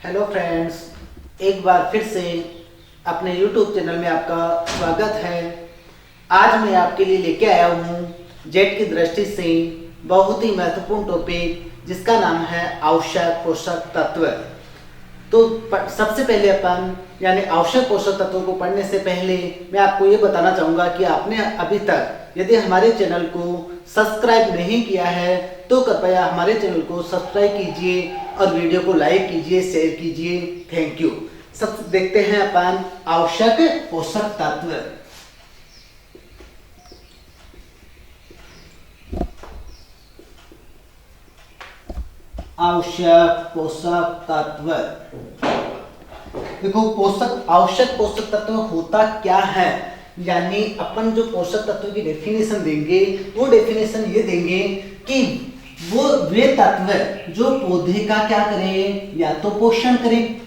Hello friends, एक बार फिर से अपने YouTube चैनल में आपका स्वागत है। आज मैं आपके लिए लेके आया हूँ जेड की दृष्टि से बहुत ही महत्वपूर्ण टॉपिक जिसका नाम है आवश्यक पोषक तत्व। तो सबसे पहले अपन यानी आवश्यक पोषक तत्वों को पढ़ने से पहले मैं आपको ये बताना चाहूँगा कि आपने अभी तक यदि हमारे चैनल को सब्सक्राइब नहीं किया है तो कृपया हमारे चैनल को सब्सक्राइब कीजिए और वीडियो को लाइक कीजिए, शेयर कीजिए। Thank you. सब देखते हैं अपन आवश्यक पोषक तत्व। आवश्यक पोषक तत्व। देखो, आवश्यक पोषक तत्व होता क्या है, यानी अपन जो पोषक तत्व की डेफिनेशन देंगे वो डेफिनेशन ये देंगे कि वो वे तत्व जो पौधे का क्या करें, या तो पोषण करें।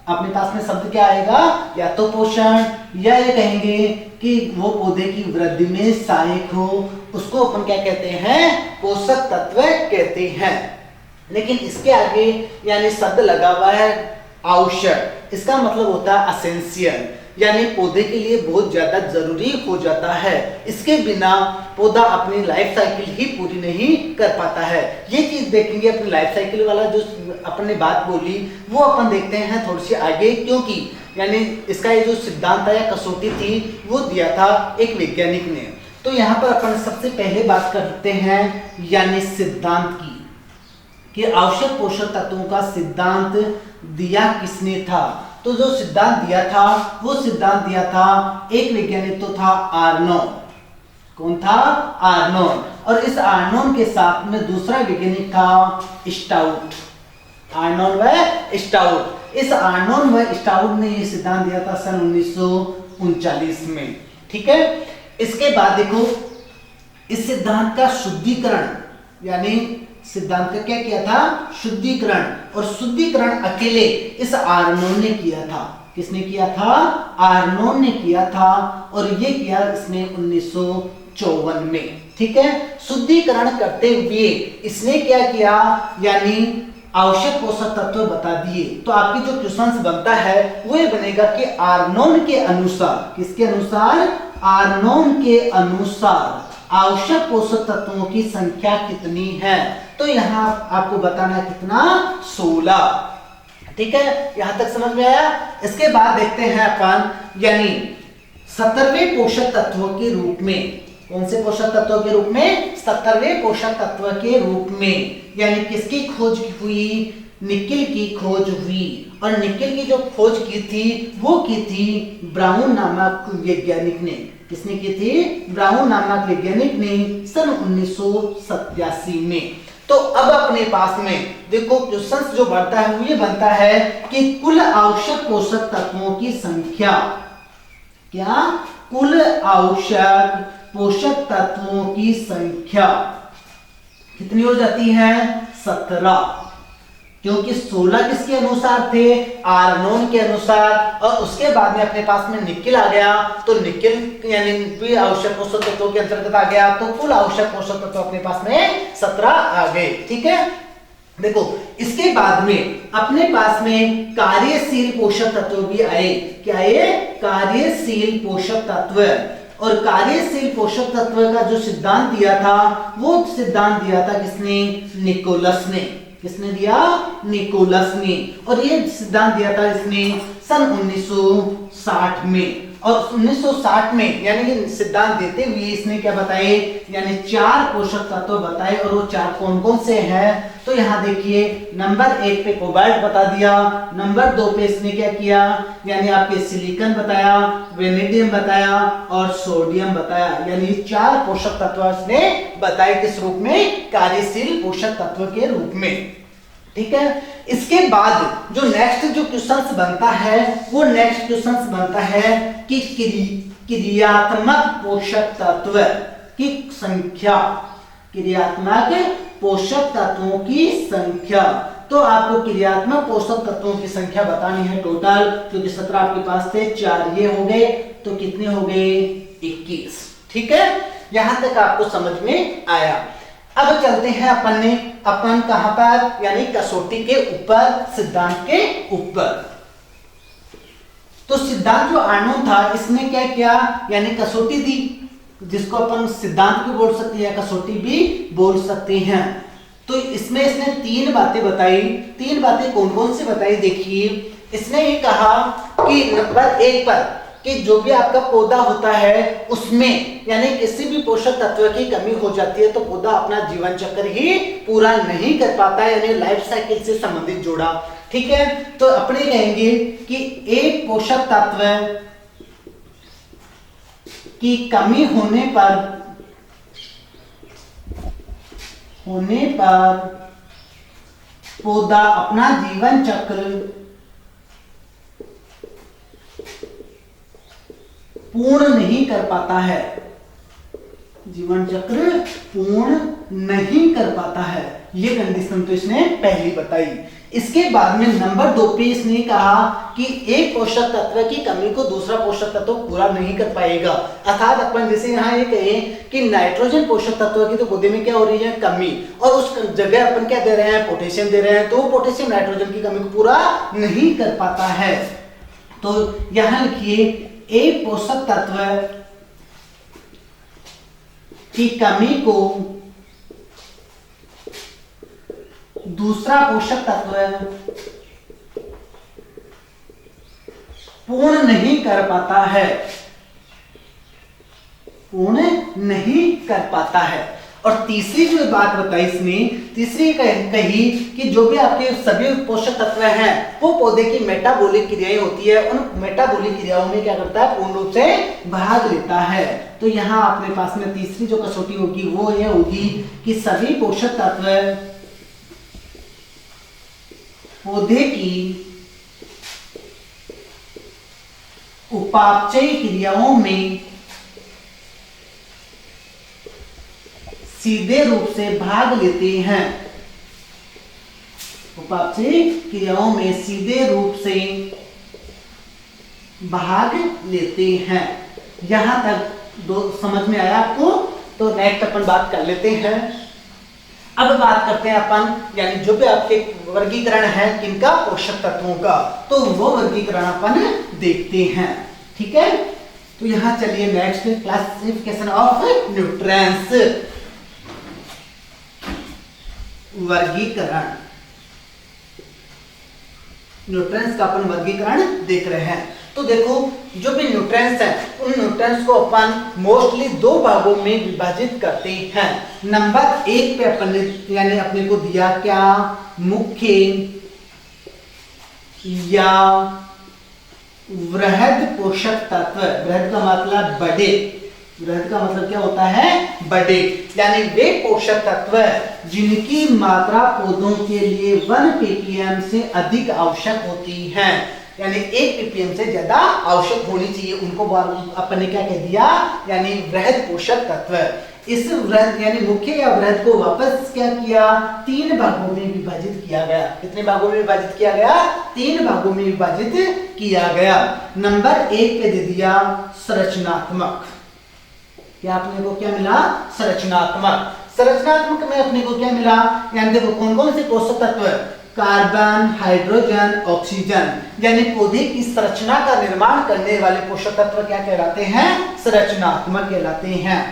अपने पास में शब्द क्या आएगा, या तो पोषण, या ये कहेंगे कि वो पौधे की वृद्धि में सहायक हो, उसको अपन क्या कहते हैं, पोषक तत्व कहते हैं। लेकिन इसके आगे यानी शब्द लगा हुआ है आवश्यक। इसका मतलब होता है असेंशियल, यानी पौधे के लिए बहुत ज्यादा जरूरी हो जाता है। इसके बिना पौधा अपनी लाइफ साइकिल ही पूरी नहीं कर पाता है। ये चीज देखेंगे, अपनी लाइफ साइकिल वाला जो अपन ने बात बोली वो अपन देखते हैं थोड़ी सी आगे, क्योंकि यानी इसका ये जो सिद्धांत या कसौटी थी वो दिया था एक वैज्ञानिक ने। तो यहाँ पर अपन सबसे पहले बात करते हैं यानी सिद्धांत की, कि आवश्यक पोषक तत्वों का सिद्धांत दिया किसने था। तो जो सिद्धांत दिया था वो सिद्धांत दिया था एक वैज्ञानिक तो था आर्नोन। कौन था? आर्नोन। और इस आर्नोन के साथ में दूसरा वैज्ञानिक था स्टाउट। आर्नोन व स्टाउट। इस आर्नोन व स्टाउट ने ये सिद्धांत दिया था सन 1939 में। ठीक है। इसके बाद देखो, इस सिद्धांत का शुद्धिकरण यानी सिद्धांत का क्या किया था, शुद्धिकरण। और शुद्धिकरण अकेले इस आर्नोन ने किया था। किसने किया था? आर्नोन ने किया था। और ये किया इसने 1954 में। ठीक है। शुद्धिकरण करते हुए इसने क्या किया, यानी आवश्यक पोषक तत्व बता दिए। तो आपकी जो क्वेश्चन बनता है वो ये बनेगा कि आर्नोन के अनुसार, किसके अनुसार? आर्नोन के अनुसार आवश्यक पोषक तत्वों की संख्या कितनी है। तो यहाँ आपको बताना है कितना, 16। ठीक है, यहां तक समझ में आया। इसके बाद देखते हैं अपन यानी 17वें पोषक तत्वों के रूप में। कौन से पोषक तत्वों के रूप में? 17वें पोषक तत्व के रूप में। यानी किसकी खोज हुई? निकिल की खोज हुई। और निकिल की जो खोज की थी वो की थी ब्राउन नामक वैज्ञानिक ने। किसने की थी? ब्राउन नामक वैज्ञानिक ने सन 1987 में। तो अब अपने पास में देखो क्वेश्चन जो बनता है वो ये बनता है कि कुल आवश्यक पोषक तत्वों की संख्या, क्या? कुल आवश्यक पोषक तत्वों की संख्या कितनी हो जाती है? 17। क्योंकि 16 किसके अनुसार थे? आर्नोन के अनुसार। और उसके बाद में अपने पास में निकिल आ गया, तो निकिल यानी भी आवश्यक पोषक तत्वों के अंतर्गत आ गया। तो कुल आवश्यक पोषक तत्व अपने पास में 17 आ गए। ठीक है। देखो, इसके बाद में अपने पास में कार्यशील पोषक तत्व भी आए। क्या आए? कार्यशील पोषक तत्व। और कार्यशील पोषक तत्व का जो सिद्धांत दिया था वो सिद्धांत दिया था किसने? निकोलस ने। किसने दिया? निकोलस ने। और ये सिद्धांत दिया था इसने सन 1960 में। और 1960 में यानी कि सिद्धांत देते हुए इसने क्या बताए, यानी 4 पोषक तत्व बताए। और वो 4 कौन कौन से हैं? तो यहाँ देखिए, नंबर 1 पे कोबाल्ट बता दिया, नंबर 2 पे इसने क्या किया, यानी आपके सिलिकॉन बताया, वेनेडियम बताया और सोडियम बताया। यानी 4 पोषक तत्व इसने बताए किस रूप में? कार्यशील पोषक तत्व के रूप में। ठीक है। इसके बाद जो नेक्स्ट जो क्वेश्चंस बनता है वो नेक्स्ट क्वेश्चंस बनता है कि क्रियात्मक पोषक तत्व की संख्या। क्रियात्मक पोषक तत्वों की संख्या। तो आपको क्रियात्मक पोषक तत्वों की संख्या बतानी है टोटल, क्योंकि 17 आपके पास थे, 4 ये हो गए, तो कितने हो गए? 21। ठीक है। यहां तक आपको समझ में आया। अब चलते हैं अपन कहां पर, यानी कसौटी के ऊपर, सिद्धांत के ऊपर। तो सिद्धांत जो आर्नोल्ड था इसने क्या किया, यानी कसौटी दी, जिसको अपन सिद्धांत भी बोल सकते हैं, कसौटी भी बोल सकते हैं। तो इसमें इसने 3 बातें बताई। 3 बातें कौन कौन सी बताई, देखिए। इसने ये कहा कि नंबर 1 पर कि जो भी आपका पौधा होता है उसमें यानी किसी भी पोषक तत्व की कमी हो जाती है तो पौधा अपना जीवन चक्र ही पूरा नहीं कर पाता है, यानी लाइफ साइकिल से संबंधित जोड़ा। ठीक है, तो अपने कहेंगे कि एक पोषक तत्व की कमी होने पर पौधा अपना जीवन चक्र पूर्ण नहीं कर पाता है, जीवन चक्र पूर्ण नहीं कर पाता है। ये कंडीशन तो इसने पहली बताई। इसके बाद में नंबर 2 पे इसने कहा कि एक पोषक तत्व की कमी को दूसरा पोषक तत्व पूरा नहीं कर पाएगा। अर्थात अपन जैसे यहाँ ये कहें कि नाइट्रोजन पोषक तत्व की तो पौधे में क्या हो रही है, कमी, और उस जगह अपन क्या दे रहे हैं, पोटेशियम दे रहे हैं, तो पोटेशियम नाइट्रोजन की कमी को पूरा नहीं कर पाता है। तो यहां लिखिए, एक पोषक तत्व की कमी को दूसरा पोषक तत्व पूर्ण नहीं कर पाता है, पूर्ण नहीं कर पाता है। और तीसरी जो बात बताई इसने, तीसरी कही कि जो भी आपके सभी पोषक तत्व हैं वो पौधे की मेटाबॉलिक क्रियाएं होती है, उन मेटाबॉलिक क्रियाओं में क्या करता है, पूर्ण रूप से भाग लेता है। तो यहाँ अपने पास में तीसरी जो कसौटी होगी वो ये होगी कि सभी पोषक तत्व पौधे की उपापचयी क्रियाओं में सीधे रूप से भाग लेते हैं, उपापचयी क्रियाओं में सीधे रूप से भाग लेते हैं। यहां तक दो समझ में आया आपको? तो नेक्स्ट अपन बात कर लेते हैं। अब बात करते हैं अपन, यानी जो भी आपके वर्गीकरण है किनका, पोषक तत्वों का, तो वो वर्गीकरण अपन देखते हैं। ठीक है, तो यहां चलिए नेक्स्ट, क्लासिफिकेशन ऑफ न्यूट्रिएंट्स, वर्गीकरण। न्यूट्रिएंट्स का अपन वर्गीकरण देख रहे हैं। तो देखो, जो भी न्यूट्रिएंट्स हैं उन न्यूट्रिएंट्स को अपन मोस्टली 2 भागों में विभाजित करते हैं। नंबर 1 पे अपन ने यानी अपने को दिया क्या, मुख्य या वृहद पोषक तत्व। वृहद का मतलब बड़े, वृहद का मतलब क्या होता है, बड़े, यानी वे पोषक तत्व जिनकी मात्रा पौधों के लिए 1 ppm से अधिक आवश्यक होती है, यानी 1 ppm से ज्यादा आवश्यक होनी चाहिए, उनको अपन ने क्या कह दिया, यानी वृहद पोषक तत्व। इस वृहद यानी मुख्य या वृहद को वापस क्या किया, 3 भागों में विभाजित किया गया। कितने भागों में विभाजित किया गया, 3 भागों में विभाजित किया गया। नंबर 1 पे दे दिया संरचनात्मक। क्या अपने को क्या मिला, संरचनात्मक। संरचनात्मक में अपने को क्या मिला, यानी देखो कौन कौन से पोषक तत्व, कार्बन, हाइड्रोजन, ऑक्सीजन, यानी पौधे की संरचना का निर्माण करने वाले पोषक तत्व क्या कहलाते हैं, संरचनात्मक कहलाते हैं।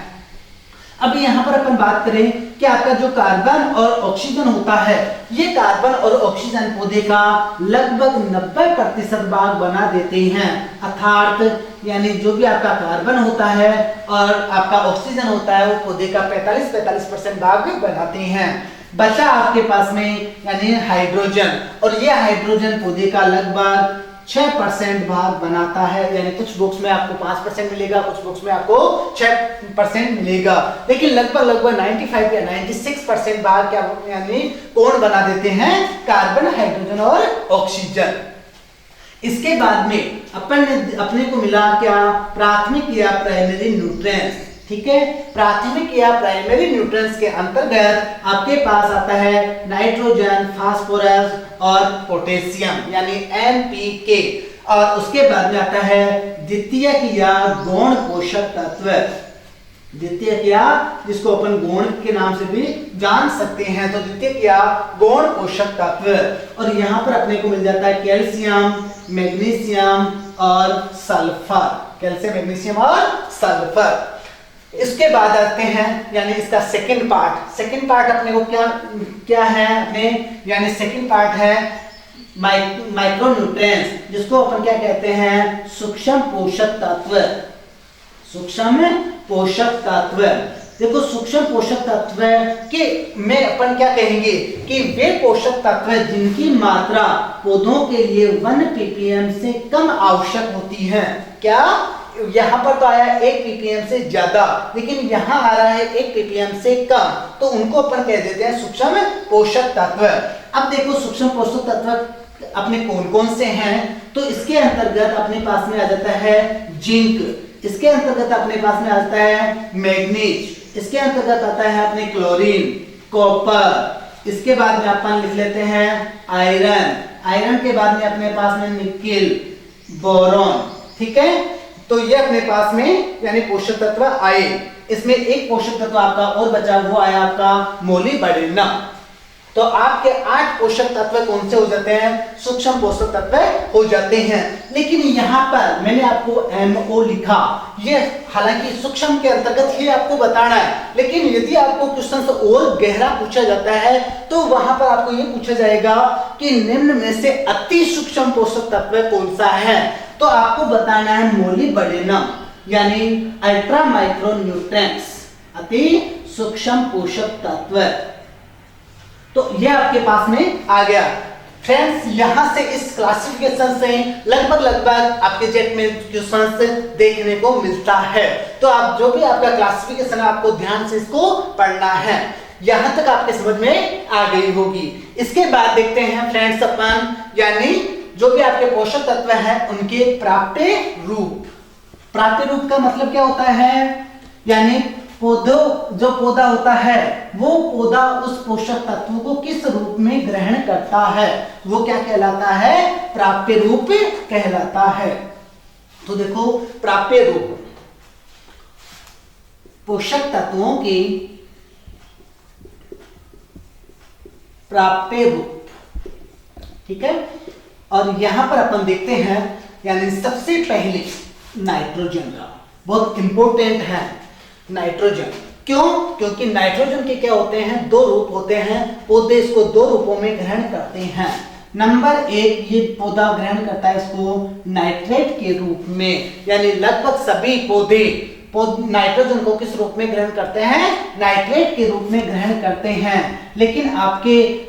अब यहाँ पर अपन बात करें कि आपका जो कार्बन और ऑक्सीजन होता है, ये कार्बन और ऑक्सीजन पौधे का लगभग 90% भाग बना देते हैं। अर्थात यानी जो भी आपका कार्बन होता है और आपका ऑक्सीजन होता है वो पौधे का 45% भाग बनाते हैं। बचा आपके पास में यानी हाइड्रोजन, और ये हाइड्रोजन पौधे का लगभग 6% भाग बनाता है, यानी कुछ बुक्स में आपको 5% मिलेगा, कुछ बुक्स में आपको 6% मिलेगा, लेकिन लगभग 95 या 96% भाग क्या यानी कौन बना देते हैं, कार्बन, हाइड्रोजन और ऑक्सीजन। इसके बाद में अपने को मिला क्या, प्राथमिक या प्राइमरी न्यूट्रिएंट्स। ठीक है, प्राथमिक या प्राइमरी न्यूट्रिएंट्स के अंतर्गत आपके पास आता है नाइट्रोजन, फास्फोरस और पोटेशियम यानी NPK, और उसके बाद में आता है द्वितीयक या गौण पोषक तत्व। द्वितीय क्रिया जिसको अपन गौण के नाम से भी जान सकते हैं, तो द्वितीय क्रिया गौण पोषक तत्व। और यहाँ पर अपने को मिल जाता है कैल्शियम, मैग्नीशियम और सल्फर, कैल्शियम, मैग्नीशियम और सल्फर। इसके बाद आते हैं यानी इसका सेकंड पार्ट अपने को क्या है अपने, यानी सेकंड पार्ट है माइक्रोन्यूट्रिएंट्स, जिसको अपन क्या कहते हैं, सूक्ष्म पोषक तत्व। सूक्ष्म पोषक तत्व, देखो सूक्ष्म पोषक तत्व के में अपन क्या कहेंगे कि वे पोषक तत्व जिनकी मात्रा पौधों के लिए 1 ppm से कम आवश्यक होती है। क्या यहाँ पर तो आया 1 ppm से ज्यादा, लेकिन यहाँ आ रहा है 1 ppm से कम, तो उनको अपन कह देते हैं सूक्ष्म पोषक तत्व। अब देखो सूक्ष्म पोषक तत्व अपने कौन कौन से हैं, तो इसके अंतर्गत अपने पास में आ जाता है जिंक, इसके अंतर्गत अपने पास में आता है मैग्नीज, इसके अंतर्गत आता है अपने क्लोरीन, कॉपर, इसके बाद में अपन लिख लेते हैं आयरन के बाद में अपने पास में निकेल, बोरॉन। ठीक है, तो ये अपने पास में यानी पोषक तत्व आए। इसमें एक पोषक तत्व आपका और बचा, वो आया आपका मोलिब्डेनम। तो आपके 8 पोषक तत्व कौन से हो जाते हैं, सूक्ष्म पोषक तत्व हो जाते हैं। लेकिन यहाँ पर मैंने आपको MO लिखा, ये हालांकि सूक्ष्म के अंतर्गत ही आपको बताना है, लेकिन यदि आपको क्वेश्चन से और गहरा पूछा जाता है तो वहां पर आपको ये पूछा जाएगा कि निम्न में से अति सूक्ष्म पोषक तत्व कौन सा है, तो आपको बताना है मोलिब्डेनम यानी अल्ट्रा माइक्रो न्यूट्रिएंट्स, अति सूक्ष्म पोषक तत्व। तो ये आपके पास में आ गया। फ्रेंड्स, यहां से इस क्लासिफिकेशन से लगभग आपके जेट में क्वेश्चंस देखने को मिलता है। तो आप जो भी आपका क्लासिफिकेशन है आपको ध्यान से इसको पढ़ना है। यहां तक आपके समझ में आ गई होगी। इसके बाद देखते हैं फ्रेंड्स अपन यानी जो भी आपके पोषक तत्व हैं उनके प्राप्य रूप। प्राप्य रूप का मतलब क्या होता है, यानी जो पौधा होता है वो पौधा उस पोषक तत्व को किस रूप में ग्रहण करता है, वो क्या कहलाता है, प्राप्य रूप कहलाता है। तो देखो प्राप्य रूप, पोषक तत्वों की प्राप्य रूप। ठीक है, और यहां पर अपन देखते हैं यानी सबसे पहले नाइट्रोजन का, बहुत इंपॉर्टेंट है नाइट्रोजन। क्यों? क्योंकि नाइट्रोजन के क्या होते हैं, 2 रूप होते हैं, पौधे इसको 2 रूपों में ग्रहण करते हैं। नंबर 1, ये पौधा ग्रहण करता है इसको नाइट्रेट के रूप में, यानी लगभग सभी पौधे नाइट्रोजन को किस रूप में ग्रहण करते हैं, नाइट्रेट के रूप में ग्रहण करते हैं। लेकिन आपके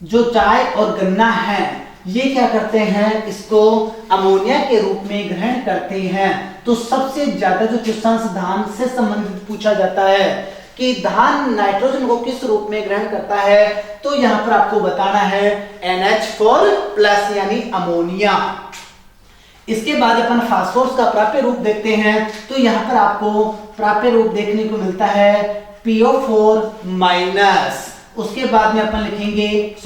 जो चाय और गन्ना है ये क्या करते हैं, इसको अमोनिया के रूप में ग्रहण करते हैं। तो सबसे ज्यादा जो क्वेश्चन धान से संबंधित पूछा जाता है कि धान नाइट्रोजन को किस रूप में ग्रहण करता है, तो यहाँ पर आपको बताना है NH4+ यानी अमोनिया। इसके बाद अपन फास्फोरस का प्राप्य रूप देखते हैं, तो यहाँ पर आपको प्राप्य रूप देखने को मिलता है PO4-। उसके बाद में अपन लिखेंगे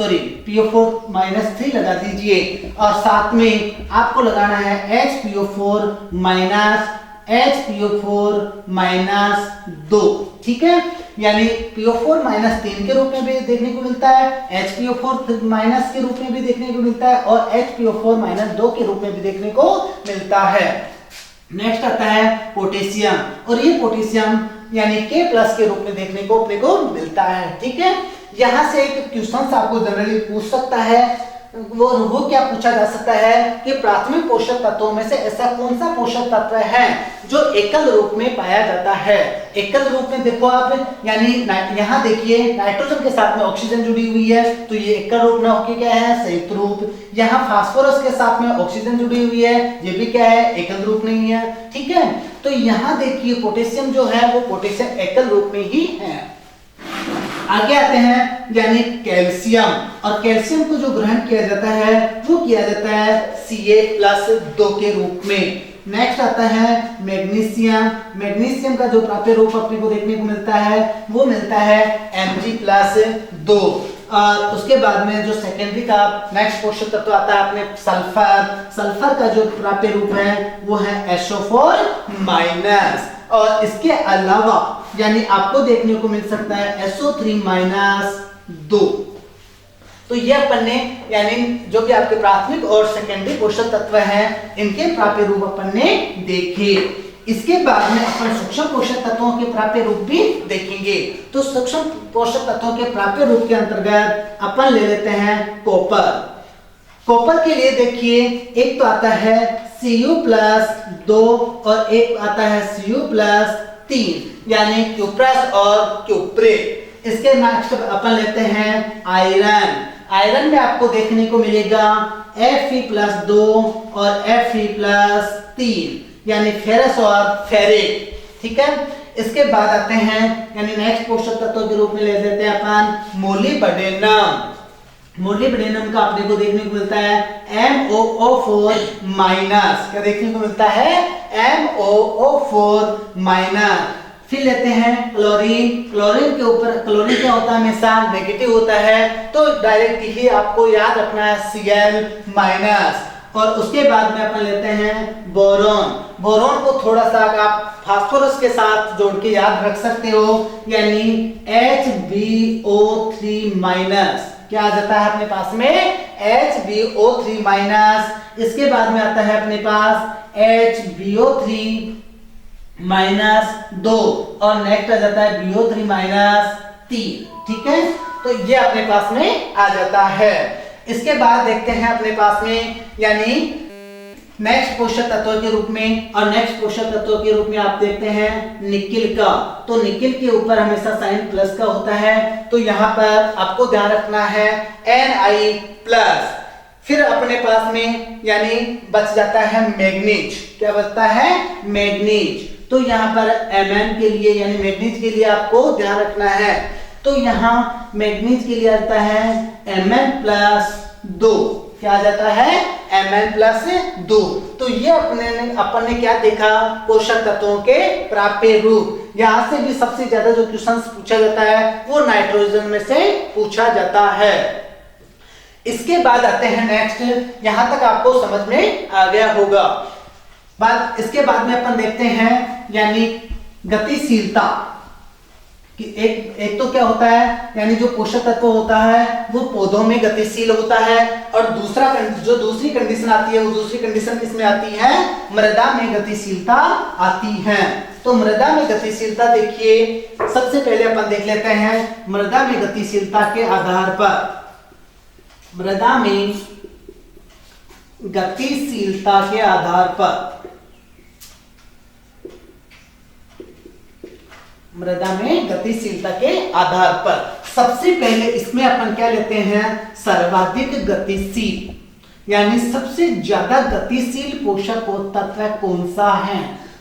PO4-3 लगा दीजिए, और साथ में आपको लगाना है HPO4-2। ठीक है, यानी PO4-3 के रूप में भी देखने को मिलता है, HPO4- के रूप में भी देखने को मिलता है, और HPO4-2 के रूप में भी देखने को मिलता है। नेक्स्ट आता है पोटेशियम, और ये पोटेशियम यानी K+ के रूप में देखने को अपने को मिलता है। ठीक है, यहां से एक क्वेश्चन आपको जनरली पूछ सकता है, वो क्या पूछा जा सकता है कि प्राथमिक पोषक तत्वों में से ऐसा कौन सा पोषक तत्व है जो एकल रूप में पाया जाता है। एकल रूप में देखो आप, यानी यहाँ देखिए नाइट्रोजन के साथ में ऑक्सीजन जुड़ी हुई है, तो ये एकल रूप में होके क्या है, संयुक्त रूप। यहाँ फास्फोरस के साथ में ऑक्सीजन जुड़ी हुई है, ये भी क्या है, एकल रूप नहीं है। ठीक है, तो यहाँ देखिए पोटेशियम जो है वो पोटेशियम एकल रूप में ही है। आगे आते हैं यानी कैल्शियम, और कैल्शियम को जो ग्रहण किया जाता है वो किया जाता है Ca+2 के रूप में। नेक्स्ट आता है मैग्नीशियम। मैग्नीशियम का जो प्राप्य रूप अपने को देखने को मिलता है वो मिलता है Mg+2। और उसके बाद में जो सेकेंडरी का नेक्स्ट पोषक तत्व आता है अपने सल्फर। सल्फर का जो प्राप्य रूप है वो है SO4-। और इसके अलावा यानी आपको देखने को मिल सकता है SO3-2। तो ये अपन ने यानी जो कि आपके प्राथमिक और सेकेंडरी पोषक तत्व हैं इनके प्राप्य रूप अपन ने देखे। इसके बाद में अपन सूक्ष्म पोषक तत्वों के प्राप्य रूप भी देखेंगे। तो सूक्ष्म पोषक तत्वों के प्राप्य रूप के अंतर्गत अपन ले लेते हैं कॉपर। कॉपर के लिए देखिए एक तो आता है Cu+2 और एक आता है Cu+3 यानी क्यूप्रस और क्यूप्रेट। इसके नेक्स्ट अपन लेते हैं आयरन। आयरन में आपको देखने को मिलेगा Fe+2 और Fe+3 यानी फेरस और फेरिक। ठीक है, इसके बाद आते हैं यानी नेक्स्ट पोषक तत्व के रूप में ले लेते हैं अपन मोलिब्डेनम। मोलिब्डेनम का अपने को देखने को मिलता है MOO4-। क्या देखने को मिलता है? MOO4-। फिर लेते हैं क्लोरीन। क्लोरीन के ऊपर क्लोरीन क्या होता है? हमेशा नेगेटिव होता है, तो डायरेक्ट ही आपको याद रखना है Cl-। और उसके बाद में अपन लेते हैं बोरॉन। बोरॉन को थोड़ा सा आप फास्फोरस के साथ जोड़ के याद रख सकते हो, यानी HbO3-। क्या आ जाता है अपने पास में? HbO3-। इसके बाद में आता है अपने पास HbO3-2 और नेक्स्ट आ जाता है BO3-3। ठीक है, तो ये अपने पास में आ जाता है। इसके बाद देखते हैं अपने पास में यानी नेक्स्ट पोषक तत्व के रूप में, और नेक्स्ट पोषक तत्व के रूप में आप देखते हैं निकिल का। तो निकिल के ऊपर हमेशा साइन प्लस का होता है, तो यहाँ पर आपको ध्यान रखना है Ni+। फिर अपने पास में यानी बच जाता है मैग्नीज। क्या बचता है? मैग्नीज। तो यहाँ पर Mn के लिए यानी मैग्नीज के लिए आपको ध्यान रखना है, तो यहाँ मैग्नीज के लिए आता है Mn+2। क्या आ जाता है? Mn+2। तो ये अपन ने क्या देखा? पोषक तत्वों के प्राप्य रूप। यहां से भी सबसे ज्यादा जो क्वेश्चन पूछा जाता है वो नाइट्रोजन में से पूछा जाता है। इसके बाद आते हैं नेक्स्ट, यहां तक आपको समझ में आ गया होगा। इसके बाद में अपन देखते हैं यानी गतिशीलता कि एक तो क्या होता है यानी जो पोषक तत्व होता है वो पौधों में गतिशील होता है, और दूसरी कंडीशन आती है वो दूसरी कंडीशन किसमें आती है? मृदा में गतिशीलता आती है। तो मृदा में गतिशीलता देखिए सबसे पहले अपन देख लेते हैं मृदा में गतिशीलता के आधार पर। मृदा में गतिशीलता के आधार पर मृदा में गतिशीलता के आधार पर सबसे पहले इसमें अपन क्या लेते हैं? सर्वाधिक गतिशील यानी सबसे ज्यादा गतिशील पोषक तत्व कौन सा है?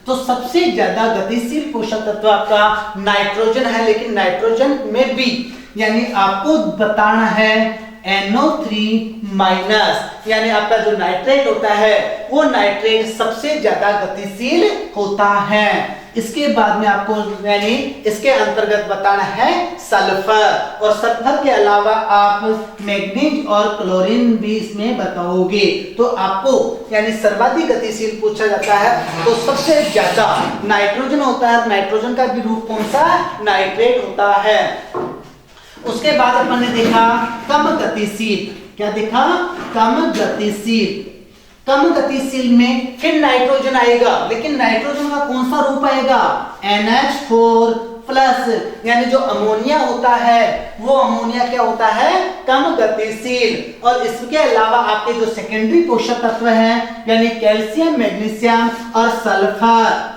तो सबसे ज्यादा गतिशील पोषक तत्व आपका नाइट्रोजन है, लेकिन नाइट्रोजन में भी यानी आपको बताना है NO3- यानी आपका जो नाइट्रेट होता है वो नाइट्रेट सबसे ज्यादा गतिशील होता है। इसके बाद में आपको यानी इसके अंतर्गत बताना है सल्फर, और सल्फर के अलावा आप मैग्नीज और क्लोरीन भी इसमें बताओगे। तो आपको यानी सर्वाधिक गतिशील पूछा जाता है तो सबसे ज्यादा नाइट्रोजन होता है। नाइट्रोजन का भी रूप कौन सा? नाइट्रेट होता है। उसके बाद अपन ने देखा कम गतिशील। क्या देखा? कम गतिशील। कम गतिशील में फिर नाइट्रोजन आएगा, लेकिन नाइट्रोजन का कौन सा रूप आएगा? NH4+ यानी जो अमोनिया होता है वो अमोनिया क्या होता है? कम गतिशील। और इसके अलावा आपके जो सेकेंडरी पोषक तत्व हैं यानी कैल्शियम, मैग्नीशियम और सल्फर,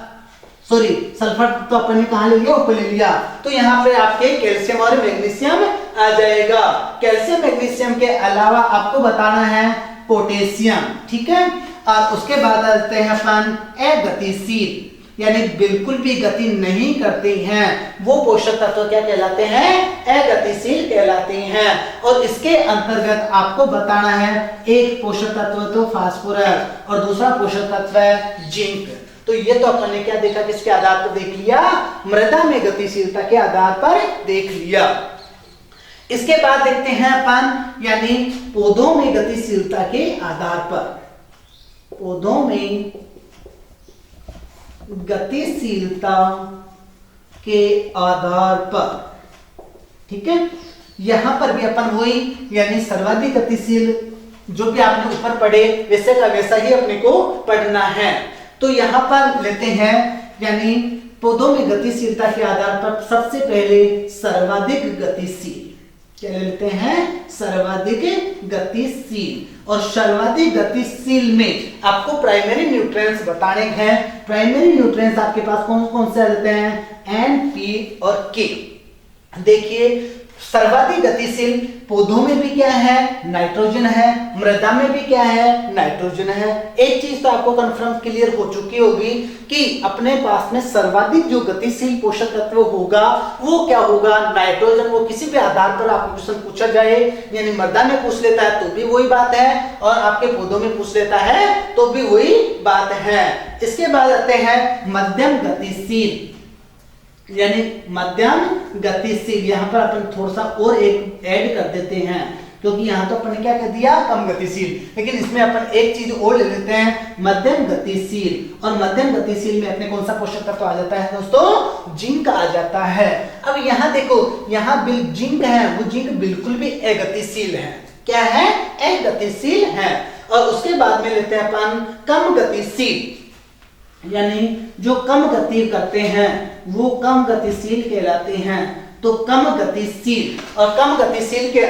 सल्फर तो अपन ने कहा ले लिया? ऊपर ले लिया। तो यहाँ पे आपके कैल्शियम और मैग्नीशियम आ जाएगा। कैल्शियम मैग्नीशियम के अलावा आपको बताना है पोटेशियम। ठीक है, और उसके बाद आते हैं अपन अगतिशील यानी बिल्कुल भी गति नहीं करते हैं, वो पोषक तत्व क्या कहलाते हैं? अगतिशील कहलाते हैं। और इसके अंतर्गत आपको बताना है एक पोषक तत्व तो फास्फोरस और दूसरा पोषक तत्व है जिंक। तो ये तो अपन ने क्या देखा? किसके आधार पर देख लिया? मृदा में गतिशीलता के आधार पर देख लिया। इसके बाद देखते हैं अपन यानी पौधों में गतिशीलता के आधार पर। पौधों में गतिशीलता के आधार पर, ठीक है। यहां पर भी अपन वही यानी सर्वाधिक गतिशील जो भी आपने ऊपर पढ़े वैसे का वैसा ही अपने को पढ़ना है। तो यहां पर लेते हैं यानी पौधों में गतिशीलता के आधार पर सबसे पहले सर्वाधिक गतिशील, क्या लेते हैं, सर्वाधिक गतिशील। और सर्वाधिक गतिशील में आपको प्राइमरी न्यूट्रिएंट्स बताने हैं। प्राइमरी न्यूट्रिएंट्स आपके पास कौन कौन से रहते हैं, एन, पी और के। देखिए सर्वाधिक गतिशील पौधों में भी क्या है, नाइट्रोजन है, मृदा में भी क्या है, नाइट्रोजन है। एक चीज तो आपको कंफर्म क्लियर हो चुकी होगी कि अपने पास में सर्वाधिक जो गतिशील पोषक तत्व होगा वो क्या होगा, नाइट्रोजन। वो किसी भी आधार पर आपको क्वेश्चन पूछा जाए, यानी मृदा में पूछ लेता है तो भी वही बात है, और आपके पौधों में पूछ लेता है तो भी वही बात है। इसके बाद आते हैं मध्यम गतिशील, यानी मध्यम गतिशील। यहां पर अपन थोड़ा सा और एक ऐड कर देते हैं, क्योंकि यहां तो अपन ने क्या कर दिया, कम गतिशील, लेकिन इसमें अपन एक चीज और ले लेते हैं, मध्यम गतिशील। और मध्यम गतिशील में अपने कौन सा पोषक तत्व आ जाता है दोस्तों, जिंक आ जाता है। अब यहां देखो, यहां जिंक है, वो जिंक बिल्कुल भी अगतिशील है। क्या है, अगतिशील है। और उसके बाद में लेते हैं अपन कम गतिशील, यानी जो कम गति करते हैं वो कम गतिशील कहलाते हैं। तो कम गतिशील, और कम गतिशील के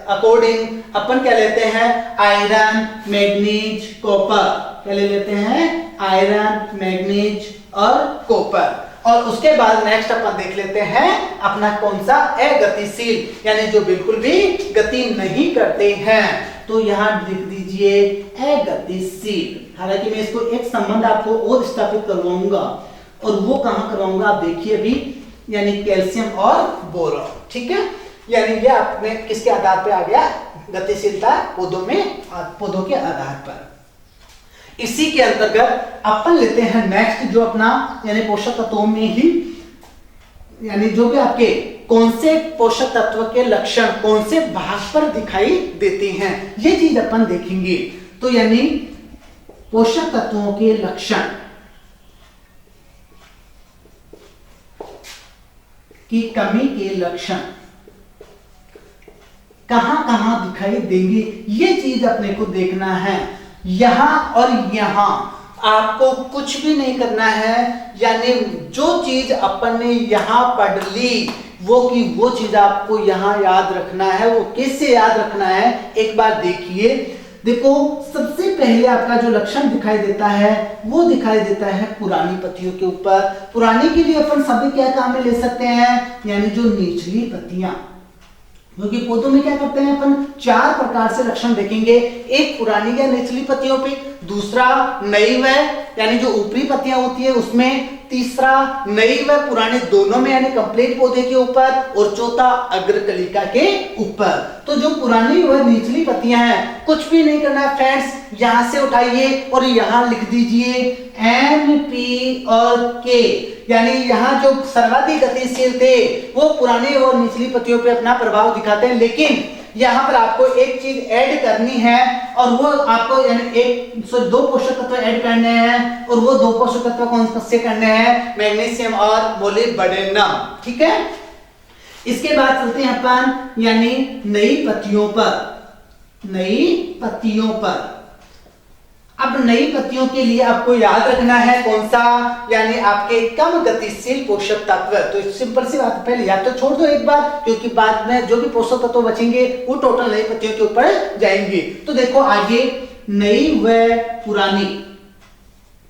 अकॉर्डिंग अपन क्या लेते हैं, आयरन, मैग्नीज, कॉपर। क्या ले लेते हैं, आयरन, मैग्नीज और कॉपर। और उसके बाद नेक्स्ट अपन देख लेते हैं अपना कौन सा, अगतिशील, यानी जो बिल्कुल भी गति नहीं करते हैं। तो यहां लिख दीजिए अगतिशील। हालांकि मैं इसको एक संबंध आपको और स्थापित करवाऊंगा, और वो कहां करवाऊंगा आप देखिए अभी, यानी कैल्शियम और बोरॉन, ठीक है। यानी ये आपने किसके आधार पे आ गया, गतिशीलता पौधों में, पौधों के आधार पर। इसी के अंतर्गत अपन लेते हैं नेक्स्ट जो अपना यानी पोषक तत्वों में ही, यानी जो भी आपके कौन से पोषक तत्व के लक्षण कौन से भाग पर दिखाई देते हैं, ये चीज अपन देखेंगे। तो यानी पोषक तत्वों के लक्षण की कमी के लक्षण कहां कहां दिखाई देंगे, ये चीज अपने को देखना है। यहां और यहां आपको कुछ भी नहीं करना है, यानी जो चीज अपन ने यहां पढ़ ली वो की वो चीज आपको यहां याद रखना है। वो कैसे याद रखना है, एक बार देखिए। देखो सबसे पहले आपका जो लक्षण दिखाई देता है वो दिखाई देता है पुरानी पत्तियों के ऊपर। पुरानी के लिए अपन सभी क्या काम में ले सकते हैं, यानी जो निचली पत्तियां, क्योंकि पौधों में क्या करते हैं अपन, चार प्रकार से लक्षण देखेंगे। एक पुरानी या निचली पत्तियों पे, दूसरा नई व यानी जो ऊपरी पत्तियां होती है उसमें, तीसरा नई व पुराने दोनों में यानी कंप्लीट पौधे के ऊपर, और चौथा अग्रकलिका के ऊपर। तो जो पुरानी व निचली पत्तियां हैं कुछ भी नहीं करना है फ्रेंड्स, यहां से उठाइए और यहां लिख दीजिए एन, पी और के। यानी यहाँ जो सर्वाधिक गतिशील थे वो पुरानी और निचली पत्तियों पे अपना प्रभाव दिखाते हैं, लेकिन यहाँ पर आपको एक चीज ऐड करनी है, और वो आपको यानी दो पोषक तत्व ऐड करने हैं, और वो दो पोषक तत्व कौन से करने हैं, मैग्नीशियम और मोलिब्डेनम, ठीक है। इसके बाद चलते हैं अपन यानी नई पत्तियों पर, नई पत्तियों पर। अब नई पत्तियों के लिए आपको याद रखना है कौन सा, यानी आपके कम गतिशील पोषक तत्व। तो सिंपल सी बात, पहले याद तो छोड़ दो एक बार, क्योंकि बाद में जो भी पोषक तत्व बचेंगे वो टोटल नई पत्तियों के ऊपर जाएंगे। तो देखो आगे नई व पुरानी,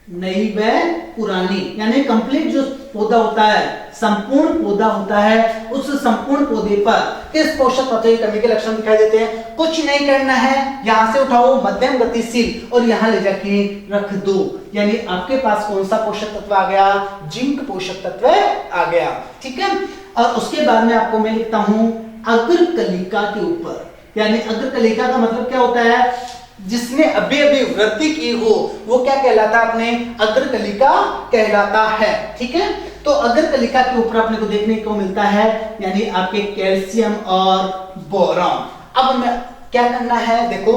नई व पुरानी यानी कंप्लीट जो पौधा होता है, संपूर्ण पौधा होता है, उस संपूर्ण पौधे पर किस पोषक तत्व की कमी के लक्षण दिखाई देते हैं। कुछ नहीं करना है, यहां से उठाओ मध्यम गतिशील और यहां ले जाके रख दो, यानी आपके पास कौन सा पोषक तत्व आ गया, जिंक पोषक तत्व आ गया, ठीक है। और उसके बाद में आपको मैं लिखता हूं अग्रकलिका के ऊपर, यानी अग्रकलिका का मतलब क्या होता है, जिसने अभी अभी वृद्धि की हो वो क्या कहलाता है, अपने अग्रकलिका कहलाता है, ठीक है। तो अग्रकलिका के ऊपर अपने को देखने को मिलता है यानी आपके कैल्शियम और बोरॉन। अब मैं क्या करना है, देखो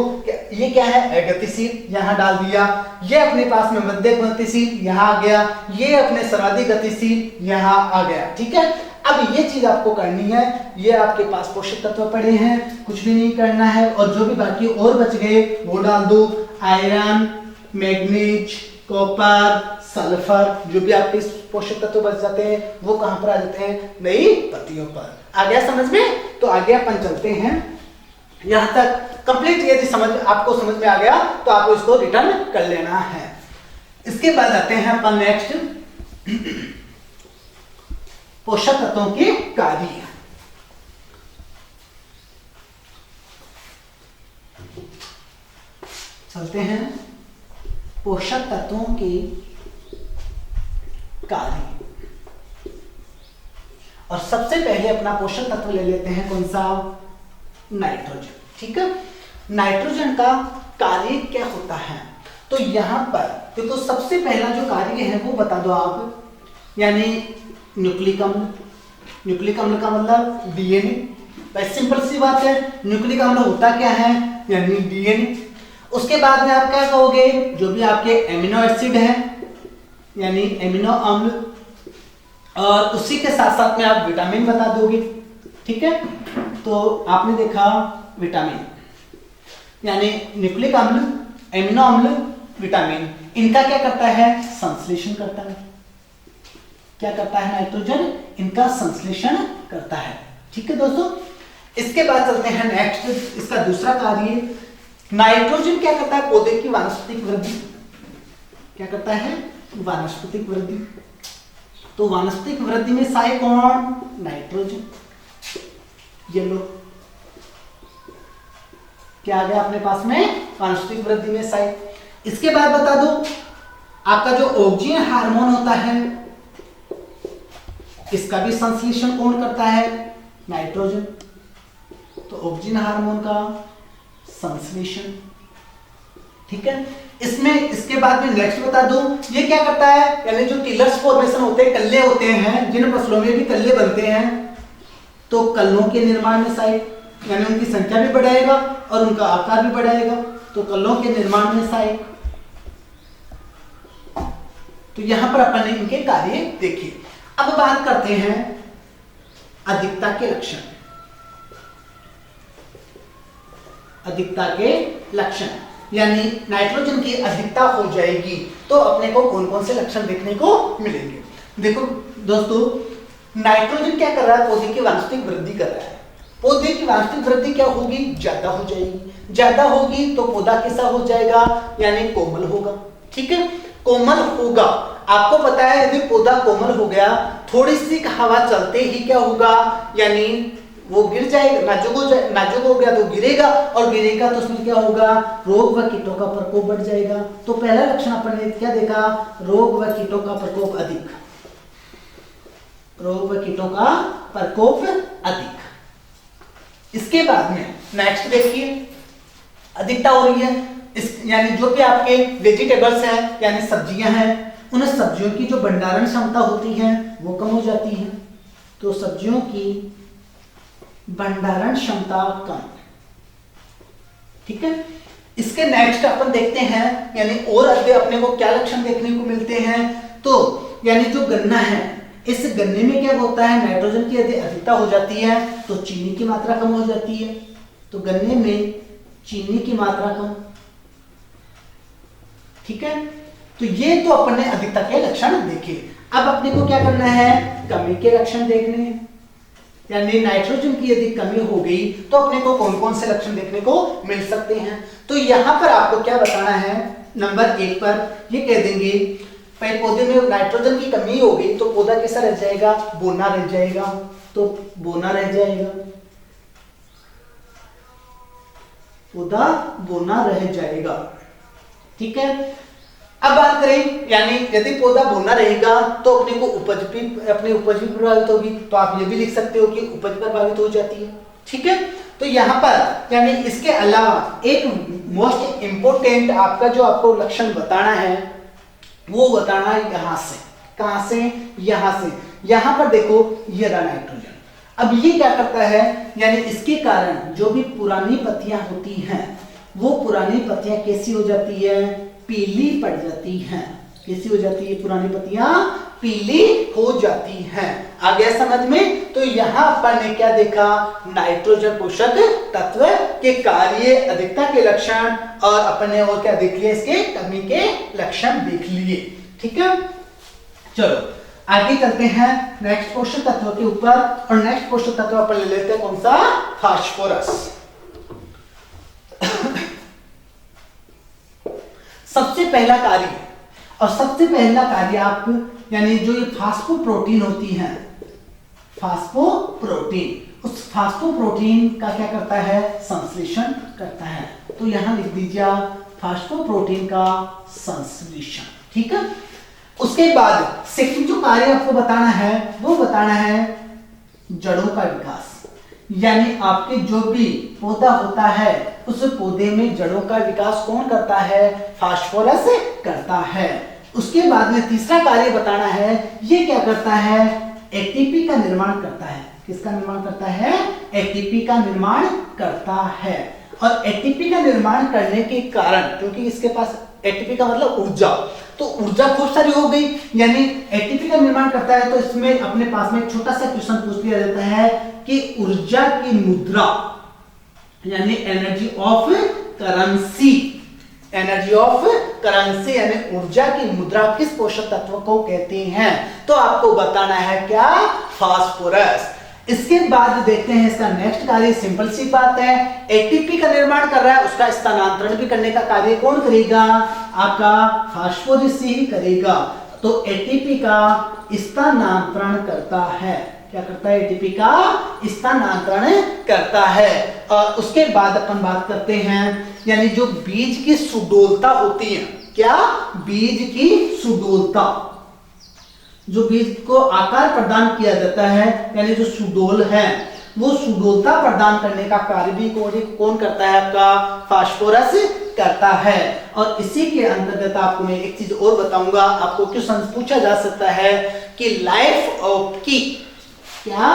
ये क्या है, गतिशील यहाँ डाल दिया, ये अपने पास में मध्यक गतिशील यहाँ आ गया, ये अपने सर्वाधिक गतिशील यहाँ आ गया। ठीक है, अब ये चीज आपको करनी है, ये आपके पास पोषक तत्व पड़े हैं, कुछ भी नहीं करना है, और जो भी बाकी और बच गए वो डाल दो, आयरन, मैग्नीज, कॉपर, सल्फर, जो भी आपके पोषक तत्व बच जाते हैं वो कहां पर आ जाते हैं, नई पत्तियों पर। आ गया समझ में? तो आगे अपन चलते हैं, यहां तक कंप्लीट यदि आपको समझ में आ गया तो आपको इसको रिटर्न कर लेना है। इसके बाद आते हैं अपन नेक्स्ट पोषक तत्वों के कार्य। चलते हैं पोषक तत्वों के कार्य, और सबसे पहले अपना पोषक तत्व ले लेते हैं कौन सा, नाइट्रोजन। ठीक है, नाइट्रोजन का कार्य क्या होता है, तो यहां पर देखो सबसे पहला जो कार्य है वो बता दो आप, यानी न्यूक्लिक अम्ल। न्यूक्लिक अम्ल का मतलब डीएनए, बस सिंपल सी बात है, न्यूक्लिक अम्ल होता क्या है, यानी डीएनए। उसके बाद में आप क्या कहोगे, जो भी आपके एमिनो एसिड है यानी एमिनो अम्ल, और उसी के साथ साथ में आप विटामिन बता दोगे। ठीक है, तो आपने देखा विटामिन यानी न्यूक्लिक अम्ल, एमिनो अम्ल, विटामिन, इनका क्या करता है, संश्लेषण करता है। क्या करता है नाइट्रोजन, इनका संश्लेषण करता है। ठीक है दोस्तों, इसके बाद चलते हैं नेक्स्ट, इसका दूसरा कार्य, नाइट्रोजन क्या करता है, पौधे की वानस्पतिक वृद्धि। क्या करता है, वानस्पतिक वृद्धि। तो वानस्पतिक वृद्धि में सहायक कौन, नाइट्रोजन। ये लो क्या आ गया अपने पास में, वानस्पतिक वृद्धि में सहायक। इसके बाद बता दो आपका जो ऑक्सीजन हार्मोन होता है, इसका भी संश्लेषण कौन करता है, नाइट्रोजन। तो ऑक्सीजन हार्मोन का संश्लेषण। ठीक है, इसमें इसके बाद में नेक्स्ट बता दो, ये क्या करता है, यानी जो टिलर्स फॉर्मेशन होते हैं, कल्ले होते हैं, जिन फसलों में भी कल्ले बनते हैं, तो कल्लों के निर्माण में सहायक, यानी उनकी संख्या भी बढ़ाएगा और उनका आकार भी बढ़ाएगा, तो कल्लों के निर्माण में सहायक। तो यहां पर अपन ने इनके कार्य देखे। अब बात करते हैं अधिकता के लक्षण। अधिकता के लक्षण यानी नाइट्रोजन की अधिकता हो जाएगी तो अपने को कौन कौन से लक्षण देखने को मिलेंगे। देखो दोस्तों, नाइट्रोजन क्या कर रहा है, पौधे की वानस्पतिक वृद्धि कर रहा है। पौधे की वानस्पतिक वृद्धि क्या होगी, ज्यादा हो जाएगी। ज्यादा होगी तो पौधा कैसा हो जाएगा, यानी कोमल होगा। ठीक है, कोमल होगा। आपको पता है यदि पौधा कोमल हो गया, थोड़ी सी हवा चलते ही क्या होगा, यानी वो गिर जाएगा, नाजुक हो गया तो गिरेगा, और गिरेगा तो उसमें क्या होगा, रोग व कीटों का प्रकोप बढ़ जाएगा। तो पहला लक्षण अपन ने क्या देखा, रोग व कीटों का प्रकोप अधिक। रोग व कीटों का प्रकोप अधिक। इसके बाद में नेक्स्ट देखिए, अधिकता हो रही है, यानी जो भी आपके वेजिटेबल्स हैं यानी सब्जियां हैं, उन सब्जियों की जो भंडारण क्षमता होती है वो कम हो जाती है। तो सब्जियों की भंडारण क्षमता कम। ठीक है, इसके नेक्स्ट अपन देखते हैं, यानी और आगे अपने को क्या लक्षण देखने को मिलते हैं। तो यानी जो गन्ना है, इस गन्ने में क्या होता है, नाइट्रोजन की यदि अधिकता हो जाती है तो चीनी की मात्रा कम हो जाती है। तो गन्ने में चीनी की मात्रा कम। ठीक है, तो ये तो अपन ने अधिकता के लक्षण देखे। अब अपने को क्या करना है, कमी के लक्षण देखने हैं। यानी नाइट्रोजन की यदि कमी हो गई तो अपने को कौन कौन से लक्षण देखने को मिल सकते हैं। तो यहां पर आपको क्या बताना है, नंबर 1 पर ये कह देंगे, पौधे में नाइट्रोजन की कमी हो गई तो पौधा कैसा रह जाएगा, बोना रह जाएगा। तो बोना रह जाएगा, पौधा बोना रह जाएगा। ठीक है, अब बात करें, यानी यदि पौधा बोना रहेगा तो अपने को उपज भी प्रभावित होगी। तो आप ये भी लिख सकते हो कि उपज प्रभावित हो जाती है। ठीक है, तो यहाँ पर यानी इसके अलावा एक मोस्ट इंपोर्टेंट आपका जो आपको लक्षण बताना है वो बताना है यहाँ से। कहां से, यहाँ से। यहाँ पर देखो ये रहा नाइट्रोजन। अब ये क्या करता है, यानी इसके कारण जो भी पुरानी पत्तियां होती हैं वो पुरानी पत्तियां कैसी हो जाती है, पीली पड़ जाती हैं। कैसी हो जाती है, पुरानी पत्तियां पीली हो जाती हैं। आ गया समझ में? तो यहां अपन ने क्या देखा, नाइट्रोजन पोषक तत्व के कार्य, अधिकता के लक्षण, और अपन ने और क्या देख लिया, इसके कमी के लक्षण देख लिए। ठीक है, चलो आगे चलते हैं नेक्स्ट पोषक तत्व के ऊपर। और नेक्स्ट पोषक तत्व अपन ले लेते हैं कौन सा, फास्फोरस। सबसे पहला कार्य, और सबसे पहला कार्य आप, यानी जो ये फास्फोप्रोटीन होती है, फास्फोप्रोटीन, उस फास्फोप्रोटीन का क्या करता है, संश्लेषण करता है। तो यहां लिख दीजिए फास्फोप्रोटीन का संश्लेषण। ठीक है, उसके बाद सेकंड जो कार्य आपको बताना है वो बताना है जड़ों का विकास। यानी आपके जो भी पौधा होता है उस पौधे में जड़ों का विकास कौन करता है, फास्फोरस करता है। उसके बाद में तीसरा कार्य बताना है, ये क्या करता है, एटीपी का निर्माण करता है। किसका निर्माण करता है, एटीपी का निर्माण करता है। और एटीपी का निर्माण करने के कारण, क्योंकि इसके पास एटीपी का मतलब ऊर्जा, तो ऊर्जा खूब सारी हो गई, यानी एटीपी का निर्माण करता है। तो इसमें अपने पास में एक छोटा सा क्वेश्चन पूछ लिया जाता है कि ऊर्जा की मुद्रा, यानी energy of currency, energy of currency यानी ऊर्जा की मुद्रा किस पोषक तत्व को कहते हैं। तो आपको बताना है क्या, फास्फोरस। इसके बाद देखते हैं इसका नेक्स्ट कार्य, सिंपल सी बात है, एटीपी का निर्माण कर रहा है, उसका स्थानांतरण भी करने का कार्य कौन करेगा, आपका फास्फोरस ही करेगा। तो एटीपी का स्थानांतरण करता है, क्या करता है, एटीपी का स्थानांतरण करता है। और उसके बाद अपन बात करते हैं, यानी जो बीज की सुडोलता होती है, क्या, बीज की सुडोलता, जो बीज को आकार प्रदान किया जाता है, यानी जो सुडोल है, वो सुडोलता प्रदान करने का कार्य भी कौन करता है, आपका फास्फोरस करता है। और इसी के अंतर्गत आपको मैं एक चीज और बताऊंगा, आपको क्वेश्चन पूछा जा सकता है कि लाइफ ऑफ की, क्या,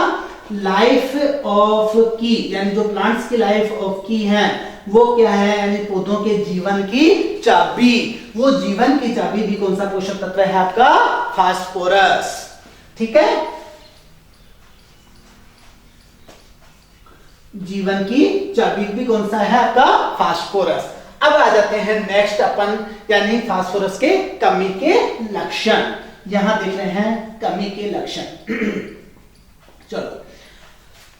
लाइफ ऑफ की, यानी जो प्लांट्स की लाइफ ऑफ की है वो क्या है, यानी पौधों के जीवन की चाबी, वो जीवन की चाबी भी कौन सा पोषक तत्व है, आपका फास्फोरस। ठीक है, जीवन की चाबी भी कौन सा है, आपका फास्फोरस। अब आ जाते हैं नेक्स्ट अपन, यानी फास्फोरस के कमी के लक्षण। यहां देख रहे हैं कमी के लक्षण। चलो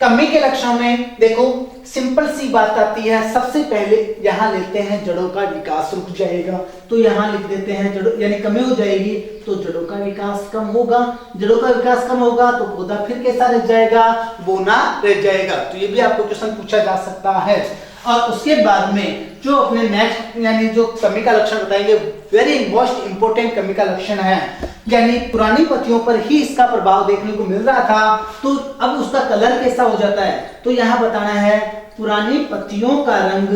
कमी के लक्षणों में देखो सिंपल सी बात आती है, सबसे पहले यहां लेते हैं जड़ों का विकास रुक जाएगा, तो यहां लिख देते हैं जड़ों, यानी कमी हो जाएगी तो जड़ों का विकास कम होगा। जड़ों का विकास कम होगा तो पौधा फिर कैसा रह जाएगा, बोना रह जाएगा। तो ये भी आपको क्वेश्चन पूछा जा सकता है। और उसके बाद में जो अपने नेक्स्ट, यानी जो कमी का लक्षण बताएंगे, वेरी मोस्ट इंपोर्टेंट कमी का लक्षण है, यानी पुरानी पत्तियों पर ही इसका प्रभाव देखने को मिल रहा था, तो अब उसका कलर कैसा हो जाता है। तो यहां बताना है पुरानी पत्तियों का रंग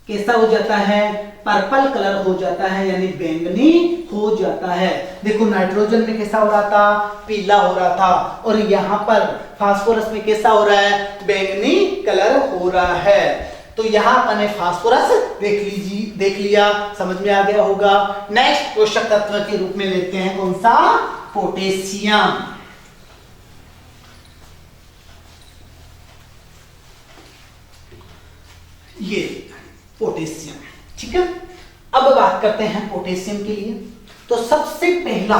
कैसा हो जाता है, पर्पल कलर हो जाता है, यानी बैंगनी हो जाता है। देखो नाइट्रोजन में कैसा हो रहा था, पीला हो रहा था, और यहां पर फास्फोरस में कैसा हो रहा है, बैंगनी कलर हो रहा है। तो यहां अपने फास्फोरस देख लिया, समझ में आ गया होगा। नेक्स्ट पोषक तत्व के रूप में लेते हैं कौन सा, पोटेशियम। ये पोटेशियम, ठीक है। अब बात करते हैं पोटेशियम के लिए। तो सबसे पहला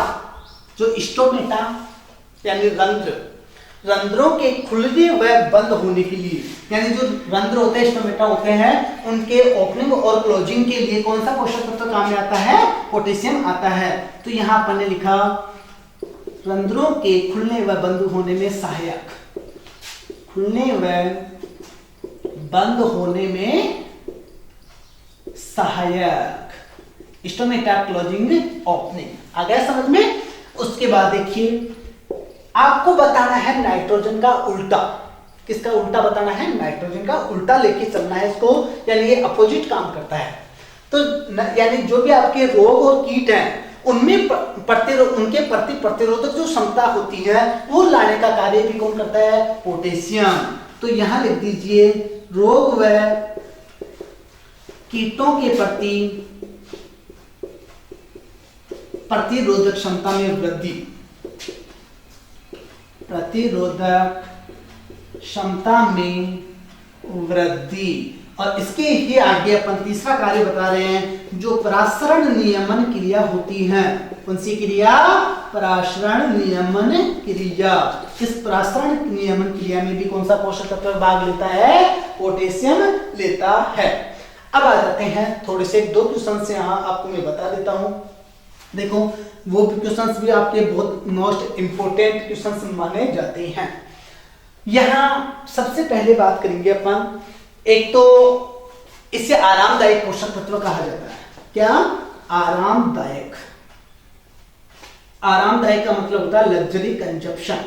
जो स्टोमेटा यानी रंध्रों के खुलने व बंद होने के लिए, यानी जो रंध्र होते हैं, स्टोमेटा होते हैं, उनके ओपनिंग और क्लोजिंग के लिए कौन सा पोषक तत्व काम में आता है, पोटेशियम आता है। तो यहां अपन ने लिखा रंध्रों के खुलने व बंद होने में सहायक, खुलने व बंद होने में सहायक, स्टोमेटा, क्लोजिंग, ओपनिंग। आ गया समझ में। उसके बाद देखिए आपको बताना है नाइट्रोजन का उल्टा। किसका उल्टा बताना है, नाइट्रोजन का उल्टा लेके चलना है इसको, यानी ये अपोजिट काम करता है। तो यानी जो भी आपके रोग और कीट हैं उनमें उनके प्रति प्रतिरोधक जो क्षमता होती है वो लाने का कार्य भी कौन करता है? पोटेशियम। तो यहां लिख दीजिए रोग व कीटों के प्रति प्रतिरोधक क्षमता में वृद्धि, प्रतिरोधक क्षमता में वृद्धि। और इसके ही आगे अपन तीसरा कार्य बता रहे हैं जो परासरण नियमन क्रिया होती है। कौन सी क्रिया? परासरण नियमन क्रिया। इस परासरण नियमन क्रिया में भी कौन सा पोषक तत्व भाग लेता है? पोटेशियम लेता है। अब आ जाते हैं थोड़े से 2 क्वेश्चन से यहाँ आपको मैं बता देता हूं। देखो वो क्वेश्चंस भी आपके बहुत मोस्ट इंपोर्टेंट क्वेश्चंस माने जाते हैं। यहां सबसे पहले बात करेंगे अपन, एक तो इसे आरामदायक पोषक तत्व कहा जाता है। क्या? आरामदायक। आरामदायक का मतलब होता है लग्जरी कंजप्शन।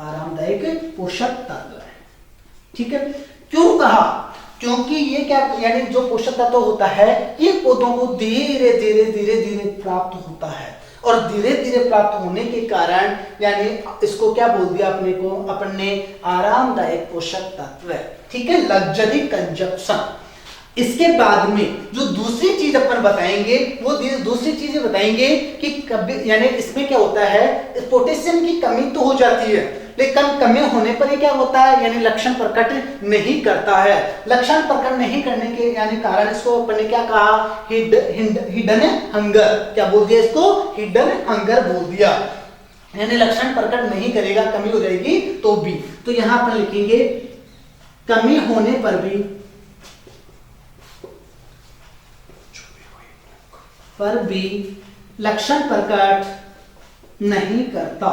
आरामदायक पोषक तत्व है, ठीक है। क्यों कहा? क्योंकि ये क्या यानी जो पोषक तत्व होता है ये पौधों को धीरे धीरे धीरे धीरे प्राप्त होता है, और धीरे धीरे प्राप्त होने के कारण यानी इसको क्या बोल दिया अपने को? अपन ने आरामदायक पोषक तत्व, ठीक है, लग्जरी कंजप्शन। इसके बाद में जो दूसरी चीज अपन बताएंगे वो दूसरी चीजें बताएंगे कि कभी यानी इसमें क्या होता है, पोटेशियम की कमी तो हो जाती है लेकिन कमी होने पर ये क्या होता है यानी लक्षण प्रकट नहीं करता है। लक्षण प्रकट नहीं करने के यानी कारण इसको अपन ने क्या कहा? Hidden hunger. क्या बोल दिया इसको? हिडन हंगर बोल दिया। यानी लक्षण प्रकट नहीं करेगा, कमी हो जाएगी तो भी। तो यहां पर लिखेंगे कमी होने पर भी लक्षण प्रकट नहीं करता,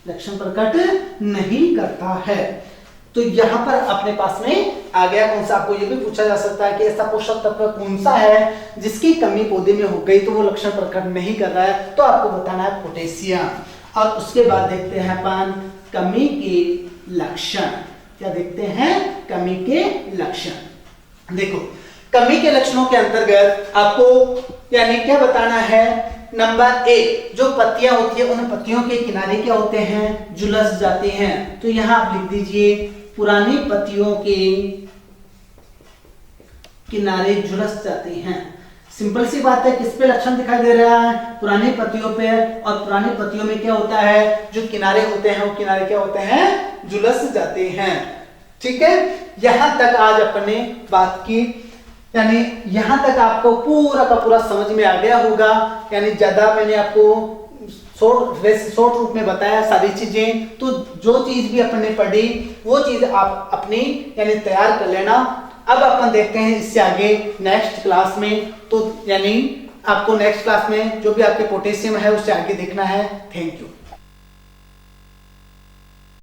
लक्षण प्रकट नहीं करता है। तो यहां पर अपने पास में आ गया कौन सा? आपको यह भी पूछा जा सकता है कि ऐसा पोषक तत्व कौन सा है जिसकी कमी पौधे में हो गई तो वो लक्षण प्रकट नहीं कर रहा है? तो आपको बताना है पोटेशियम। और उसके बाद देखते हैं अपन कमी के लक्षण। क्या देखते हैं? कमी के लक्षण। देखो कमी के लक्षणों के अंतर्गत आपको यानी क्या बताना है? नंबर 1 जो पत्तियां होती है उन पत्तियों के किनारे क्या होते हैं? झुलस जाते हैं। तो यहां आप लिख दीजिए पुरानी पत्तियों के किनारे झुलस जाते हैं। सिंपल सी बात है, किस पे लक्षण दिखाई दे रहा है? पुरानी पत्तियों पे। और पुरानी पत्तियों में क्या होता है? जो किनारे होते हैं वो किनारे क्या होते हैं? झुलस जाते हैं, ठीक है। यहां तक आज अपने बात की, यानी यहां तक आपको पूरा का पूरा समझ में आ गया होगा। यानी ज्यादा मैंने आपको शॉर्ट रूप में बताया सारी चीजें। तो जो चीज भी अपन ने पढ़ी वो चीज आप अपनी यानी तैयार कर लेना। अब अपन देखते हैं इससे आगे नेक्स्ट क्लास में। तो यानी आपको नेक्स्ट क्लास में जो भी आपके पोटेशियम है उससे आगे देखना है। Thank you.